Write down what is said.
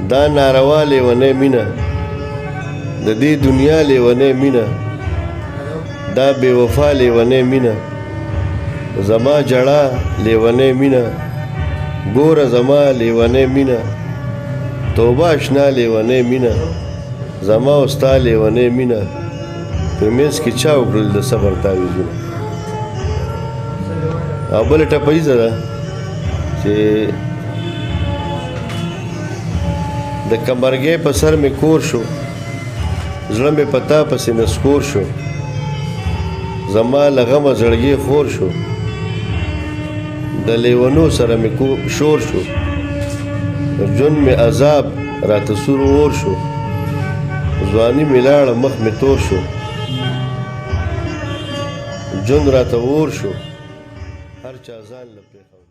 دا ناروا لیونی مینه د دې دنیا لیونی مینه دا بې وفا لیونی مینه زما جړه لیونی مینه ګوره زما لیونی مینه توبه اشنا لیونی مینه زما او ستا لیونی مینه په منځ کې چا وکړل د صبر تعویضونه او بله ټپیزه ده چې د کمرګې په سر مې کور شو زړه مې په تا پسې نسکور شو زما له غمه زړګی خور شو د لیونو سره مې شور شو ژوند مې عذاب راته سور اور شو ځواني مې لاړه مخ مې تور شو ژوند راته اور شو هر چا ځان له پرېښود